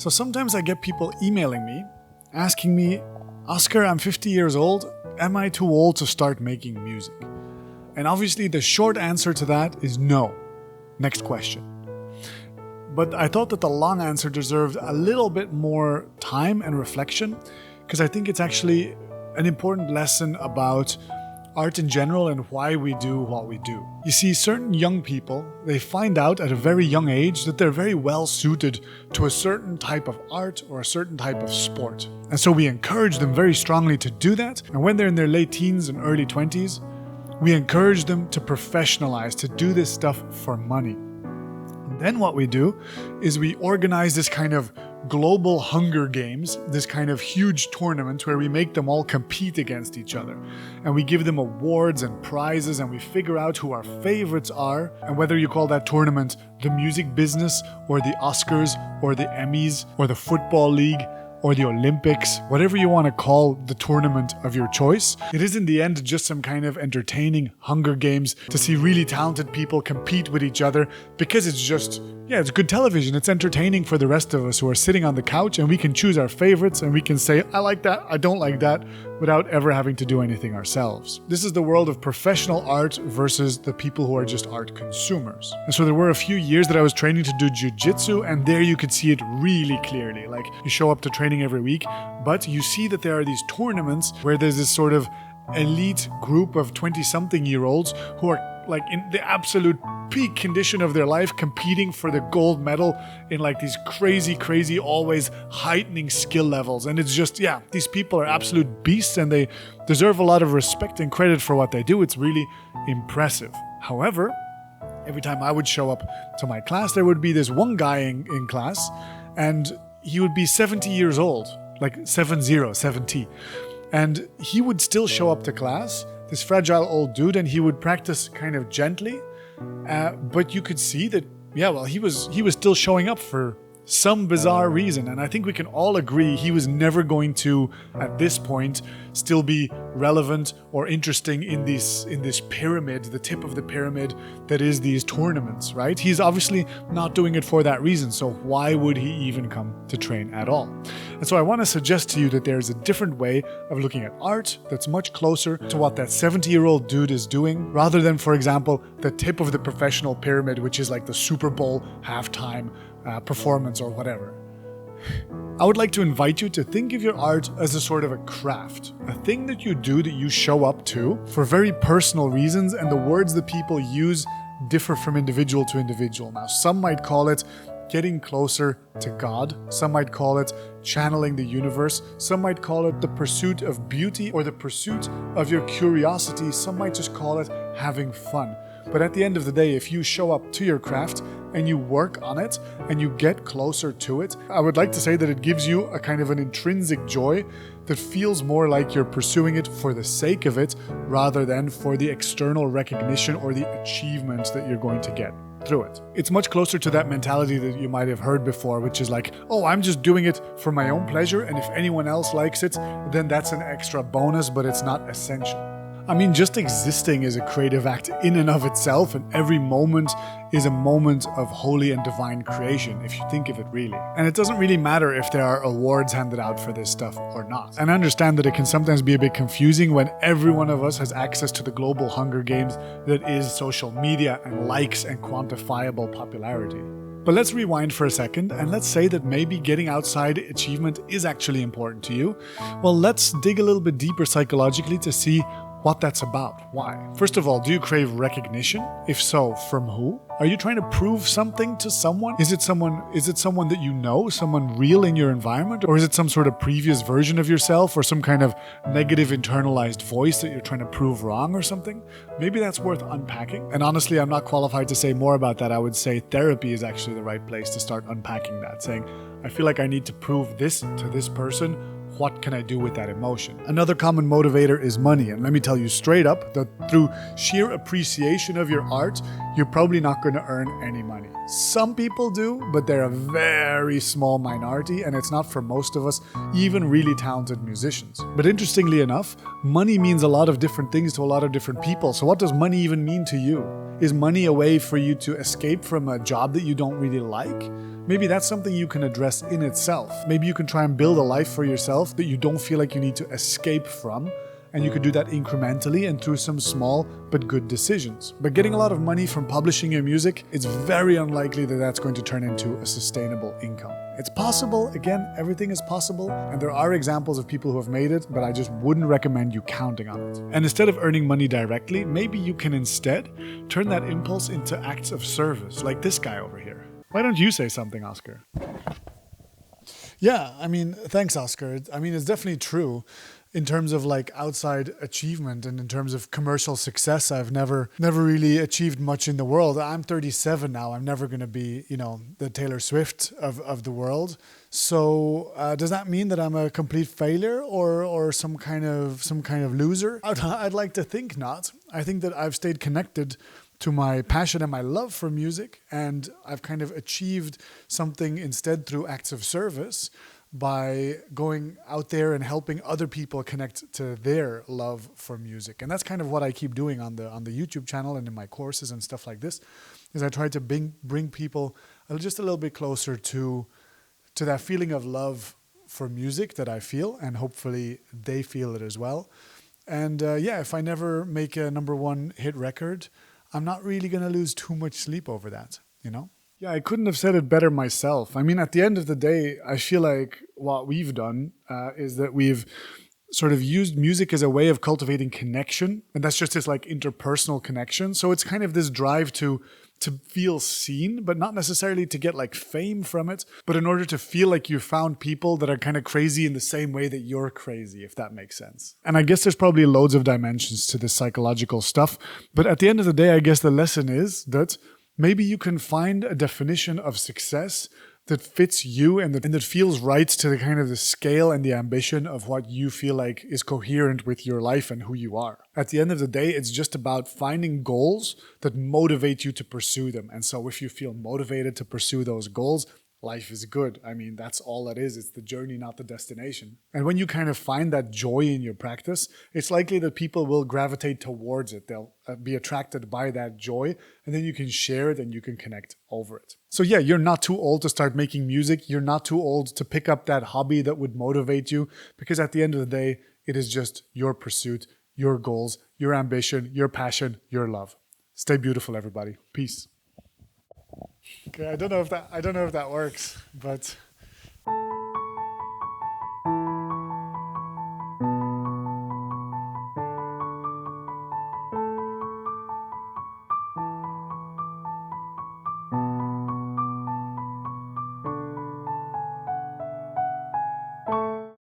So sometimes I get people emailing me, asking me, Oscar, I'm 50 years old. Am I too old to start making music? And obviously the short answer to that is no. Next question. But I thought that the long answer deserved a little bit more time and reflection, because I think it's actually an important lesson about art in general and why we do what we do. You see, certain young people, they find out at a very young age that they're very well suited to a certain type of art or a certain type of sport. And so we encourage them very strongly to do that. And when they're in their late teens and early 20s, we encourage them to professionalize, to do this stuff for money. And then what we do is we organize this kind of global Hunger Games, this kind of huge tournament where we make them all compete against each other. And we give them awards and prizes, and we figure out who our favorites are. And whether you call that tournament the music business or the Oscars or the Emmys or the Football League or the Olympics, whatever you want to call the tournament of your choice, it is in the end just some kind of entertaining Hunger Games to see really talented people compete with each other, because it's just, it's good television. It's entertaining for the rest of us who are sitting on the couch, and we can choose our favorites and we can say, I like that, I don't like that, without ever having to do anything ourselves. This is the world of professional art versus the people who are just art consumers. And so there were a few years that I was training to do jiu-jitsu, and there you could see it really clearly. Like, you show up to training every week, but you see that there are these tournaments where there's this sort of elite group of 20-something-year-olds who are like in the absolute peak condition of their life, competing for the gold medal in like these crazy, always heightening skill levels. And it's just, these people are absolute beasts, and they deserve a lot of respect and credit for what they do. It's really impressive. However, every time I would show up to my class, there would be this one guy in class, and he would be 70 years old, like 70. And he would still show up to class, this fragile old dude, and he would practice kind of gently. But you could see that, he was still showing up for some bizarre reason. And I think we can all agree he was never going to, at this point, still be relevant or interesting in this pyramid, the tip of the pyramid that is these tournaments, right? He's obviously not doing it for that reason. So why would he even come to train at all? And so I want to suggest to you that there's a different way of looking at art that's much closer to what that 70-year-old dude is doing, rather than, for example, the tip of the professional pyramid, which is like the Super Bowl halftime performance or whatever. I would like to invite you to think of your art as a sort of a craft, a thing that you do, that you show up to for very personal reasons, and the words that people use differ from individual to individual. Now, some might call it getting closer to God, some might call it channeling the universe, some might call it the pursuit of beauty or the pursuit of your curiosity, some might just call it having fun. But at the end of the day, if you show up to your craft and you work on it and you get closer to it, I would like to say that it gives you a kind of an intrinsic joy that feels more like you're pursuing it for the sake of it rather than for the external recognition or the achievements that you're going to get through it. It's much closer to that mentality that you might have heard before, which is like, oh, I'm just doing it for my own pleasure, and if anyone else likes it, then that's an extra bonus, but it's not essential. I mean, just existing is a creative act in and of itself, and every moment is a moment of holy and divine creation, if you think of it really. And it doesn't really matter if there are awards handed out for this stuff or not. And I understand that it can sometimes be a bit confusing when every one of us has access to the global Hunger Games that is social media and likes and quantifiable popularity. But let's rewind for a second, and let's say that maybe getting outside achievement is actually important to you. Well, let's dig a little bit deeper psychologically to see what that's about. Why? First of all, do you crave recognition? If so, from who? Are you trying to prove something to someone? Is it someone that you know, someone real in your environment? Or is it some sort of previous version of yourself, or some kind of negative internalized voice that you're trying to prove wrong or something? Maybe that's worth unpacking. And honestly, I'm not qualified to say more about that. I would say therapy is actually the right place to start unpacking that, saying, I feel like I need to prove this to this person. What can I do with that emotion? Another common motivator is money. And let me tell you straight up that through sheer appreciation of your art, you're probably not going to earn any money. Some people do, but they're a very small minority, and it's not for most of us, even really talented musicians. But interestingly enough, money means a lot of different things to a lot of different people. So what does money even mean to you? Is money a way for you to escape from a job that you don't really like? maybe that's something you can address in itself. Maybe you can try and build a life for yourself that you don't feel like you need to escape from. And you could do that incrementally and through some small but good decisions. But getting a lot of money from publishing your music, it's very unlikely that that's going to turn into a sustainable income. It's possible, again, everything is possible, and there are examples of people who have made it, but I just wouldn't recommend you counting on it. And instead of earning money directly, maybe you can instead turn that impulse into acts of service, like this guy over here. Why don't you say something, Oscar? Yeah, thanks, Oscar. It's definitely true. In terms of like outside achievement and in terms of commercial success, I've never really achieved much in the world. I'm 37 now. I'm never going to be, the Taylor Swift of the world. So does that mean that I'm a complete failure or some kind of loser? I'd like to think not. I think that I've stayed connected to my passion and my love for music, and I've kind of achieved something instead through acts of service by going out there and helping other people connect to their love for music. And that's kind of what I keep doing on the YouTube channel and in my courses and stuff like this, is I try to bring people just a little bit closer to that feeling of love for music that I feel, and hopefully they feel it as well. And if I never make a #1 hit record, I'm not really going to lose too much sleep over that, Yeah, I couldn't have said it better myself. At the end of the day, I feel like what we've done is that we've sort of used music as a way of cultivating connection. And that's just this like interpersonal connection. So it's kind of this drive to feel seen, but not necessarily to get like fame from it, but in order to feel like you found people that are kind of crazy in the same way that you're crazy, if that makes sense. And I guess there's probably loads of dimensions to this psychological stuff. But at the end of the day, I guess the lesson is that maybe you can find a definition of success that fits you and that feels right to the kind of the scale and the ambition of what you feel like is coherent with your life and who you are. At the end of the day, it's just about finding goals that motivate you to pursue them. And so if you feel motivated to pursue those goals, life is good. That's all it is. It's the journey, not the destination. And when you kind of find that joy in your practice, it's likely that people will gravitate towards it. They'll be attracted by that joy, and then you can share it and you can connect over it. So yeah, you're not too old to start making music. You're not too old to pick up that hobby that would motivate you, because at the end of the day, it is just your pursuit, your goals, your ambition, your passion, your love. Stay beautiful, everybody. Peace. Okay, I don't know if that works, but